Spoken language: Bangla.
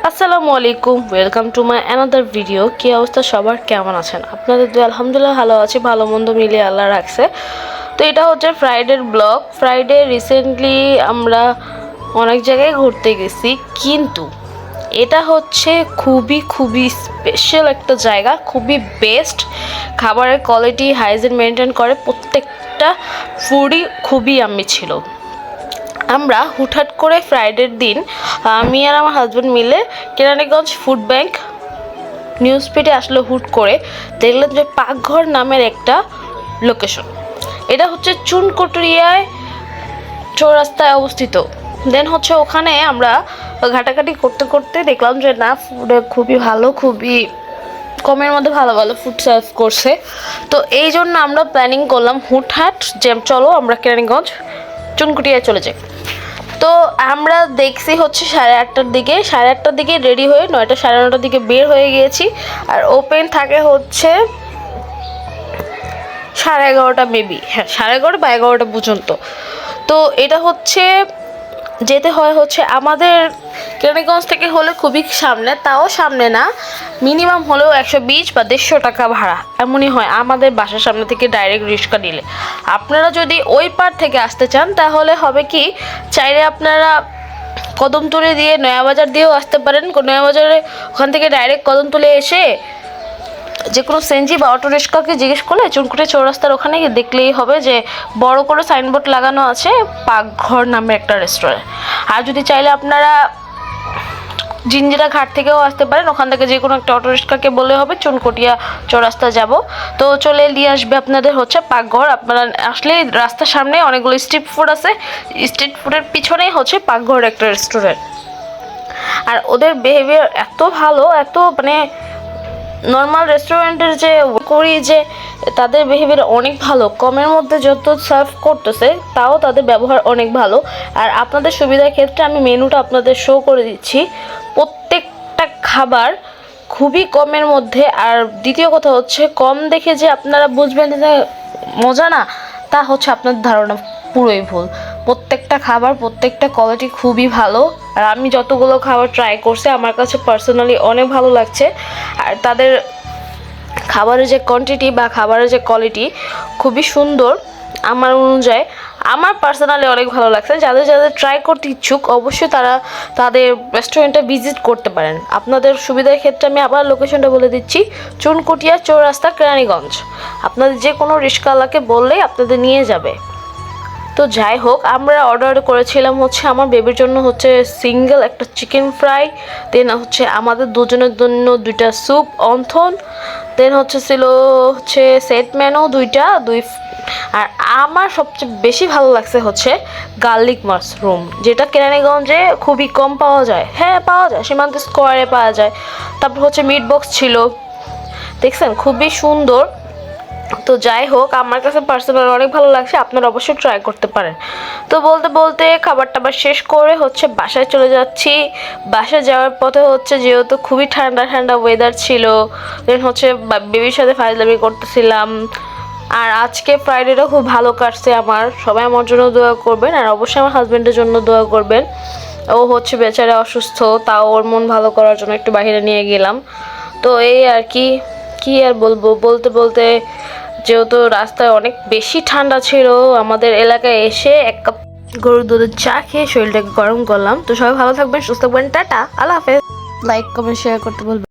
আসসালামু আলাইকুম, welcome to my another video. কী অবস্থা সবার, কেমন আছেন? আপনাদের তো আলহামদুলিল্লাহ ভালো আছি, ভালো মন্দ মিলিয়ে আল্লাহ রাখছে। তো এটা হচ্ছে ফ্রাইডের ব্লগ। ফ্রাইডে রিসেন্টলি আমরা অনেক জায়গায় ঘুরতে গেছি, কিন্তু এটা হচ্ছে খুবই খুবই স্পেশাল একটা জায়গা, খুবই বেস্ট। খাবারের কোয়ালিটি, হাইজিন মেনটেন করে, প্রত্যেকটা ফুডই খুবই আমি ছিল। আমরা হুটহাট করে ফ্রাইডের দিন আমি আর আমার হাজব্যান্ড মিলে কেরানীগঞ্জ ফুড ব্যাংক নিউজ ফিডে আসলে হুট করে দেখলাম যে পাকঘর নামের একটা লোকেশন। এটা হচ্ছে চুনকটুরিয়ায় চৌরাস্তায় অবস্থিত। দেন হচ্ছে ওখানে আমরা ঘাটাঘাটি করতে করতে দেখলাম যে না, ফুডে খুবই ভালো, খুবই কমের মধ্যে ভালো ভালো ফুড সার্ভ করছে। তো এই জন্য আমরা প্ল্যানিং করলাম হুটহাট যে চলো আমরা কেরানীগঞ্জ চুনকুটিয়ায় চলে যাই। তো আমরা দেখছি হচ্ছে 8:30টার দিকে রেডি হয়ে 9টা 9:30টার দিকে বের হয়ে গিয়েছি। আর ওপেন থাকে হচ্ছে 11:30 মেবি, হ্যাঁ 11:30 বা 11টা পর্যন্ত। তো এটা হচ্ছে যেতে হয় হচ্ছে আমাদের কেরানীগঞ্জ থেকে হলে খুবই সামনে, তাও সামনে না, মিনিমাম হলেও 120 বা 150 টাকা ভাড়া এমনই হয় আমাদের বাসার সামনে থেকে ডাইরেক্ট রিক্সা নিলে। আপনারা যদি ওই পার থেকে আসতে চান তাহলে হবে কি, চাইলে আপনারা কদমতলী দিয়ে নয়াবাজার দিয়েও আসতে পারেন। নয়াবাজারে ওখান থেকে ডাইরেক্ট কদমতলী এসে যে কোনো সেনজি বা অটো রিক্সাকে জিজ্ঞেস করলে চুনকুটি চৌরাস্তার ওখানে দেখলেই হবে যে বড় করে সাইনবোর্ড লাগানো আছে পাকঘর নামে একটা রেস্টুরেন্ট। আর যদি চাইলে আপনারা জিঞ্জিরা ঘাট থেকেও আসতে পারেন, ওখান থেকে যে কোনো একটা অটো রিক্সাকে বলে হবে চুনকুটিয়া চৌরাস্তা যাব, তো চলে নিয়ে আসবে আপনাদের হচ্ছে পাকঘর। আপনারা আসলেই রাস্তার সামনে অনেকগুলো স্ট্রিট ফুড আছে, স্ট্রিট ফুডের পিছনেই হচ্ছে পাকঘর একটা রেস্টুরেন্ট। আর ওদের বিহেভিয়ার এত ভালো, এত মানে নর্মাল রেস্টুরেন্টের যে করি যে তাদের বিহেভিয়ার অনেক ভালো, কমের মধ্যে যত সার্ভ করতেছে তাও তাদের ব্যবহার অনেক ভালো। আর আপনাদের সুবিধার ক্ষেত্রে আমি মেনুটা আপনাদের শো করে দিচ্ছি। প্রত্যেকটা খাবার খুবই কমের মধ্যে। আর দ্বিতীয় কথা হচ্ছে, কম দেখে যে আপনারা বুঝবেন যে মজা না, তা হচ্ছে আপনার ধারণা পুরোই ভুল। প্রত্যেকটা খাবার, প্রত্যেকটা কোয়ালিটি খুবই ভালো। আর আমি যতগুলো খাবার ট্রাই করছি আমার কাছে পার্সোনালি অনেক ভালো লাগছে। আর তাদের খাবারের যে কোয়ান্টিটি বা খাবারের যে কোয়ালিটি খুবই সুন্দর আমার অনুযায়ী। আমার পার্সোনালি অনেক ভালো লাগছে। যাদের যাদের ট্রাই করতে ইচ্ছুক অবশ্যই তারা তাদের রেস্টুরেন্টটা ভিজিট করতে পারেন। আপনাদের সুবিধার ক্ষেত্রে আমি আবার লোকেশনটা বলে দিচ্ছি, চুনকুটিয়া চৌরাস্তা কেরানীগঞ্জ। আপনাদের যে কোনো রিক্সাওয়ালাকে বললেই আপনাদের নিয়ে যাবে। তো যাই হোক, আমরা অর্ডার করেছিলাম হচ্ছে আমার বেবির জন্য হচ্ছে সিঙ্গেল একটা চিকেন ফ্রাই, দেন হচ্ছে আমাদের দুজনের জন্য 2টা স্যুপ অন্থন, দেন ছিল হচ্ছে সেট মেনু 2টা। আর আমার সবচেয়ে বেশি ভালো লাগছে হচ্ছে গার্লিক মাশরুম, যেটা কেরানীগঞ্জে খুবই কম পাওয়া যায়। হ্যাঁ পাওয়া যায়, সীমান্ত স্কোয়ারে পাওয়া যায়। তারপর হচ্ছে মিট বক্স ছিল, দেখছেন খুবই সুন্দর। তো যাই হোক, আমার কাছে পার্সোনাল অনেক ভালো লাগছে, আপনারা অবশ্যই ট্রাই করতে পারেন। তো বলতে বলতে খাবার টাবার শেষ করে হচ্ছে বাসায় চলে যাচ্ছি। বাসায় যাওয়ার পথে হচ্ছে যেহেতু খুবই ঠান্ডা ঠান্ডা ওয়েদার ছিল, দেন হচ্ছে বেবির সাথে ফাজলামি করতেছিলাম। আর আজকে ফ্রাইডেটা খুব ভালো কাটছে আমার। সবাই আমার জন্য দোয়া করবেন, আর অবশ্যই আমার হাজব্যান্ডের জন্য দোয়া করবেন। ও হচ্ছে বেচারা অসুস্থ, তাও ওর মন ভালো করার জন্য একটু বাইরে নিয়ে গেলাম। তো এই আর কি, কি আর বলবো, বলতে বলতে যেহেতু রাস্তায় অনেক বেশি ঠান্ডা ছিল, আমাদের এলাকায় এসে 1 কাপ গরুর দুধের চা খেয়ে শরীরটাকে গরম করলাম। তো সবাই ভালো থাকবেন, সুস্থ থাকবেন, টাটা, আল্লাহ হাফেজ। লাইক কমেন্ট শেয়ার করতে বলবেন।